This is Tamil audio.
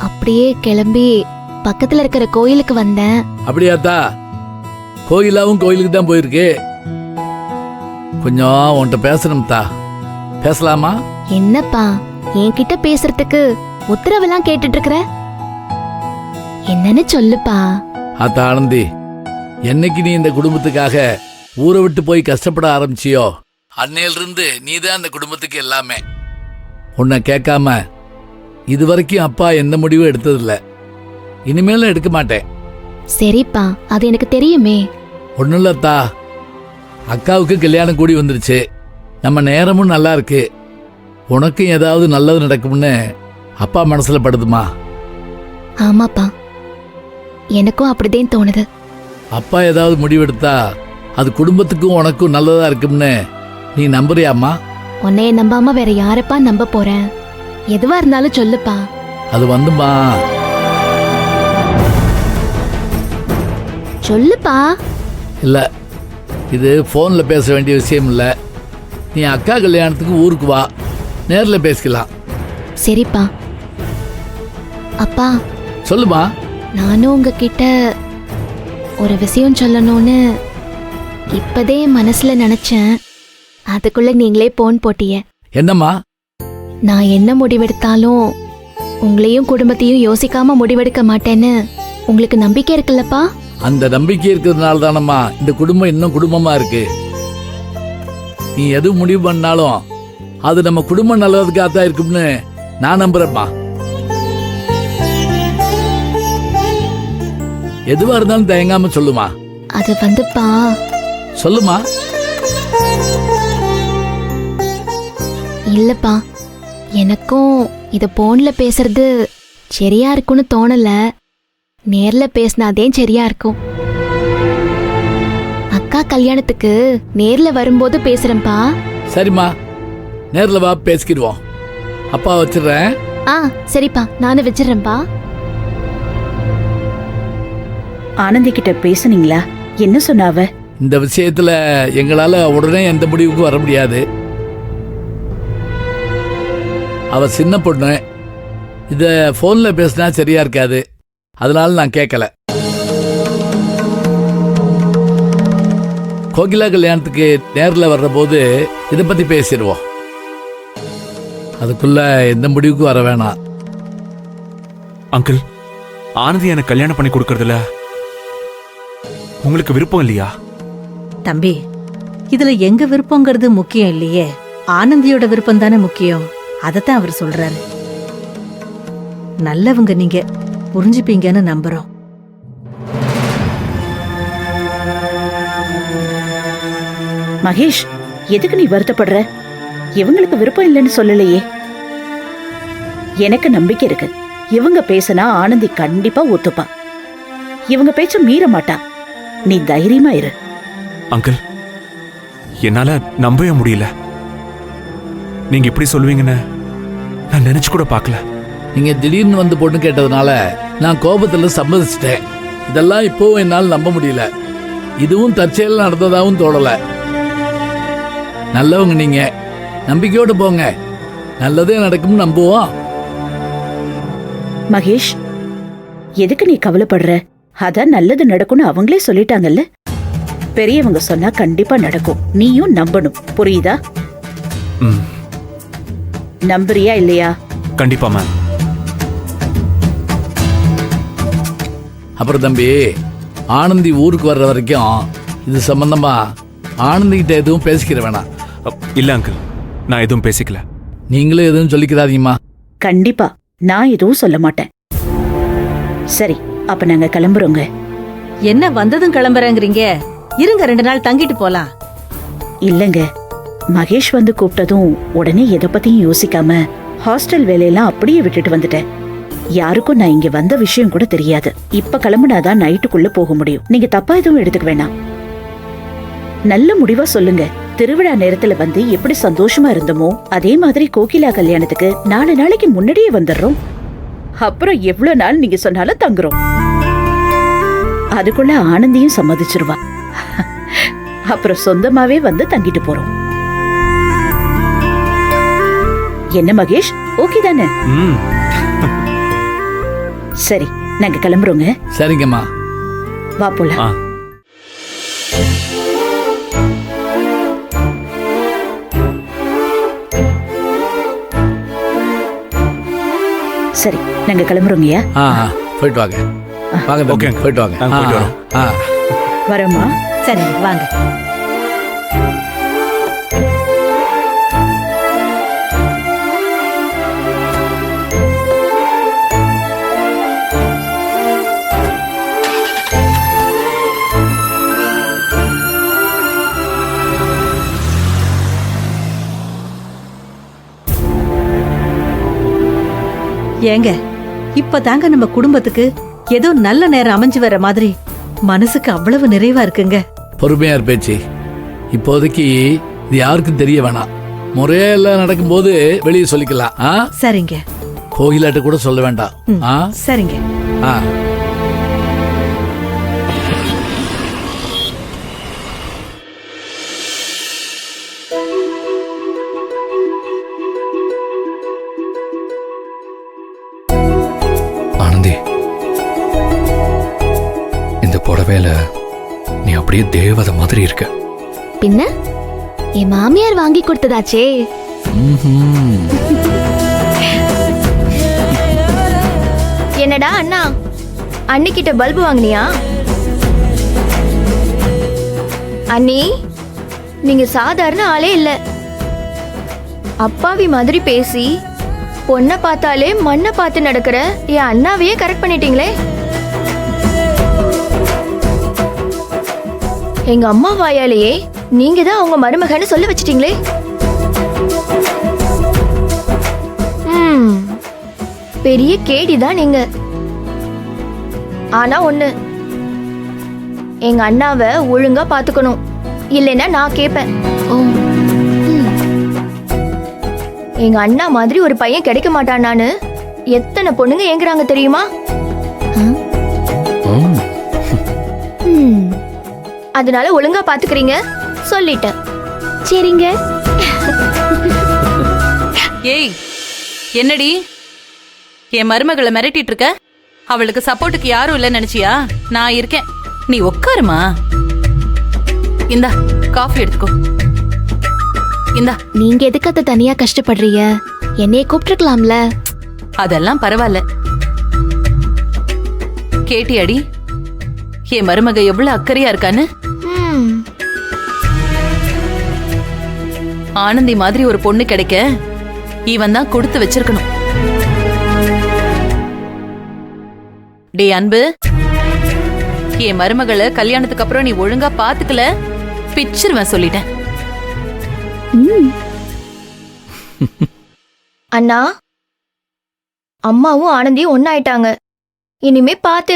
அப்படியே கிளம்பி பக்கத்துல இருக்கிற கோயிலுக்கு வந்தேன். அப்படியாத்தா? கோயிலாவும் கோயிலுக்கு தான் போயிருக்கு. கொஞ்சம் உன்கிட்ட பேசணும்தா, பேசலாமா? என்னப்பா என்கிட்ட பேசுறதுக்கு உத்தரவெல்லாம் கேட்டுட்டு இருக்கிற? என்னன்னு சொல்லுப்பா. ஆத்தா ஆனந்தி, என்னைக்கு நீ இந்த குடும்பத்துக்காக ஊரை விட்டு போய் கஷ்டப்பட ஆரம்பிச்சியோ அன்னையிலிருந்து நீதான் அந்த குடும்பத்துக்கு எல்லாமே. உன்னை கேட்காம இதுவரைக்கும் அப்பா எந்த முடிவும் எடுத்ததில்ல, இனிமேலும் எடுக்க மாட்டேன். சரிப்பா, அது எனக்கு தெரியுமே. ஒன்றும் இல்லத்தா, அக்காவுக்கு கல்யாணம் கூடி வந்துருச்சு, நம்ம நேரமும் நல்லா இருக்கு. உனக்கும் ஏதாவது நல்லது நடக்கும்னு அப்பா மனசுல படுதுமா? ஆமாப்பா, எனக்கும் அப்படிதான் தோணுது. அப்பா ஏதாவது முடிவெடுத்தா அது குடும்பத்துக்கும் உனக்கும் நல்லதா இருக்கும்னு நீ நம்புறியாம்மா? உன்னைய நம்பாம வேற யாரப்பா நம்ப போறேன்? எதுவா இருந்தாலும் சொல்லுப்பா. அது வந்துமா. சொல்லுப்பா. இல்ல, இது போன்ல பேச வேண்டிய விஷயம் இல்ல. நீ அக்கா கல்யாணத்துக்கு ஊருக்கு வா, நேர்ல பேசிக்கலாம். சரிப்பா. அப்பா சொல்லுமா. நானும் உங்ககிட்ட ஒரு விஷயம் சொல்லணும்னு இப்பதே மனசுல நினைச்சேன். அதுக்குள்ள நீங்களே போன் போட்டிய. என்னம்மா? நான் என்ன முடிவெடுத்தாலும் உங்களையும் குடும்பத்தையும் யோசிக்காம முடிவெடுக்க மாட்டேன்னு உங்களுக்கு நம்பிக்கை இருக்குல்லப்பா? அந்த நம்பிக்கை இருக்கிறதுனால தானம்மா இந்த குடும்பம் இன்னும் குடும்பமா இருக்கு. நீ எது முடிவு பண்ணாலும் அது நம்ம குடும்பம் நல்லதுக்காக தான் இருக்கும்னு நான் நம்புறேம்மா. எதுவா இருந்தாலும் தயங்காம சொல்லுமா. அது வந்துப்பா. சொல்லுமா. இல்லப்பா, எனக்கும் இத போன்ல பேசுறது சரியா இருக்கும்னு தோணல. நேர்ல பேசினாதே சரியா இருக்கும். அக்கா கல்யாணத்துக்கு நேர்ல வரும்போது பேசுறேன்பா. சரிம்மா, நேர்ல வா, பேசிக்கிடுவோம். அப்பா வச்சிடுறேன். சரிப்பா, நானும் வச்சிடுறேன்பா. ஆனந்தி கிட்ட பேசுனீங்களா? என்ன சொன்னாவ? இந்த விஷயத்துல எங்களால உடனே எந்த முடிவுக்கு வர முடியாது. அவ சின்ன பொண்ணு, இத போன்ல பேசினா சரியா இருக்காது, அதனால நான் கேட்கல. கோகிலா கல்யாணத்துக்கு நேர்ல வர்ற போது இத பத்தி பேசிடுவோம். அதுக்குள்ள எந்த முடிவுக்கு வர வேணாம். அங்கிள், ஆனந்தி எனக்கு கல்யாணம் பண்ணி கொடுக்கறதுல உங்களுக்கு விருப்பம் இல்லையா? தம்பி, இதுல எங்க விருப்பங்கிறது முக்கியம் இல்லையே, ஆனந்தியோட விருப்பம் தானே முக்கியம். அதத்தான் அவர் சொல்றாரு. நல்லவங்க நீங்க, புரிஞ்சுப்பீங்கன்னு நம்புறோம். மகேஷ், எதுக்கு நீ வருத்தப்படுற? இவங்களுக்கு விருப்பம் இல்லைன்னு சொல்லலையே. எனக்கு நம்பிக்கை இருக்கு, இவங்க பேசினா ஆனந்தி கண்டிப்பா ஒத்துப்பா. இவங்க பேச்ச மீற மாட்டா. நீ தைரியமா இரு. அங்கிள், என்னால நம்பவே முடியல. நீங்க இப்படி சொல்லுவீங்கன்னு நான் நினைச்சு கூட பார்க்கல. நீங்க திடீர்னு வந்து பொண்ணு கேட்டதுனால நான் கோபத்துல சம்மதிச்சிட்டேன். இதெல்லாம் இப்போ என்னால் நம்ப முடியல. இதுவும் தற்செயல் நடந்ததாகவும் தோணல. நல்லவங்க நீங்க, நம்பிக்கையோடு போங்க, நல்லதே நடக்கும் நம்புவோம். மகேஷ், எதுக்கு நீ கவலைப்படுற? அதான் நல்லது நடக்கும்னு அவங்களே சொல்லிட்டாங்கல்ல. பெரியவங்க சொன்னா கண்டிப்பா நடக்கும். நீயும் நம்பணும், புரியுதா? நம்புறியா இல்லையா? கண்டிப்பா மேம். அப்புறம் தம்பி, ஆனந்தி ஊருக்கு வர்ற வரைக்கும் இது சம்பந்தமா ஆனந்தி கிட்ட எதுவும் பேசிக்கிற வேணாம். இல்ல அங்கிள், நான் எதுவும் பேசிக்கல. நீங்களும் எதுவும் சொல்லிக்கிறாதீங்கம்மா. கண்டிப்பா நான் எதுவும் சொல்ல மாட்டேன். சரி, அப்ப நாங்க கிளம்புறோங்க. என்ன வந்ததும் கிளம்புறேங்கிறீங்க? இருங்க, 2 நாள் தங்கிட்டு போலாம். இல்லங்க, மகேஷ் வந்து கூப்பிட்டதும் உடனே எதை பத்தியும் யோசிக்காம ஹாஸ்டல் வேலையெல்லாம் அப்படியே விட்டுட்டு வந்துட்டேன். யாருக்கும் நான் இங்க வந்த விஷயம் கூட தெரியாது. இப்ப கிளம்புனாதான் நைட்டுக்குள்ள போக முடியும். நீங்க தப்பா எதுவும் எடுத்துக்க வேணாம். நல்ல முடிவா சொல்லுங்க. திருவிழா நேரத்துல வந்து எப்படி சந்தோஷமா இருந்தோமோ அதே மாதிரி கோகிலா கல்யாணத்துக்கு 4 நாளைக்கு முன்னாடியே வந்துடுறோம். அப்புறம் எவ்வளவு நாள் நீங்க சொன்னாலும் தங்குறோம். அதுக்குள்ள ஆனந்தியும் சம்மதிச்சிருவா. அப்புறம் சொந்தமாவே வந்து தங்கிட்டு போறோம். என்ன மகேஷ், ஓகே தானே? சரி நாங்க கிளம்புறோங்க. சரிங்கம்மா. வா போலாம். ஆ சரி நாங்க கிளம்புறோங்கய்யா. ஆ ஆ, போயிட்டு வாங்க. வாங்க தம்பி, ஓகே. போயிட்டு வாங்க. நாங்க போயிட்டு வரோம். ஆ. வரோம்மா. சரி வாங்க. ஏங்க இப்பதாங்க நம்ம குடும்பத்துக்கு ஏதோ நல்ல நேரம் அமைஞ்சு வர மாதிரி மனசுக்கு அவ்வளவு நிறைவா இருக்குங்க. பொறுமையா இருப்பேச்சி. இப்போதைக்கு இது யாருக்கும் தெரிய வேணாம். முறையெல்லாம் நடக்கும்போது வெளியே சொல்லிக்கலாம். ஆ? சரிங்க. கோயிலாட்ட கூட சொல்ல வேண்டாம். ம், ஆ? சரிங்க. ஆ. ஆனந்தி, இந்த புடவையில நீ அப்படியே தேவதை மாதிரி இருக்க. பின்ன என் மாமியார் வாங்கி கொடுத்ததாச்சே. ம்ஹும். என்னடா அண்ணா, அண்ணிக்கிட்ட பல்பு வாங்கினியா? அண்ணி, நீங்க சாதாரண ஆளே இல்ல. அப்பாவி மாதிரி பேசி பொண்ணை பார்த்தாலே மண்ணை பார்த்து நடக்கிற என் அண்ணாவையே கரெக்ட் பண்ணிட்டீங்களே. எங்க அம்மா வாயாலேயே நீங்க தான் அவங்க மருமகன்னு சொல்ல வச்சிட்டீங்களே. பெரிய கேடிதான் நீங்க. ஆனா ஒண்ணு, எங்க அண்ணாவை ஒழுங்கா பாத்துக்கணும், இல்லைன்னா நான் கேட்பேன். எங்க அண்ணா மாதிரி ஒரு பையன் கிடைக்க மாட்டானான்னு எத்தனை பொண்ணுங்க ஏங்குறாங்க தெரியுமா? அதனால ஒழுங்கா பாத்துக்கிறீங்க சொல்லிட்டேன். சரிங்க. ஏய், என்னடி என் மருமகளை மிரட்டிட்டு இருக்க? அவளுக்கு சப்போர்ட்டுக்கு யாரும் இல்லைன்னு நினைச்சியா? நான் இருக்கேன், நீ உட்காருமா. இந்தா காஃபி எடுத்துக்கோ. இந்தா. நீங்க எதுக்கு அத தனியா கஷ்டப்படுறீங்க? என்னைய கூப்பிட்டுருக்கலாம்ல. அதெல்லாம் பரவாயில்ல. கேட்டியாடி என் மருமக எவ்வளவு அக்கறையா இருக்கான்னு? ஆனந்தி மாதிரி ஒரு பொண்ணு கிடைக்க இவன் தான் கொடுத்து வச்சிருக்கணும். டே அன்பு, என் மருமகளை கல்யாணத்துக்கு அப்புறம் நீ ஒழுங்கா பாத்துக்கல பிச்சிருவேன் சொல்லிட்டேன். அண்ணா, அம்மாவும் ஆனந்தியும் ஒன்னாயிட்டாங்க. இனிமே பாத்து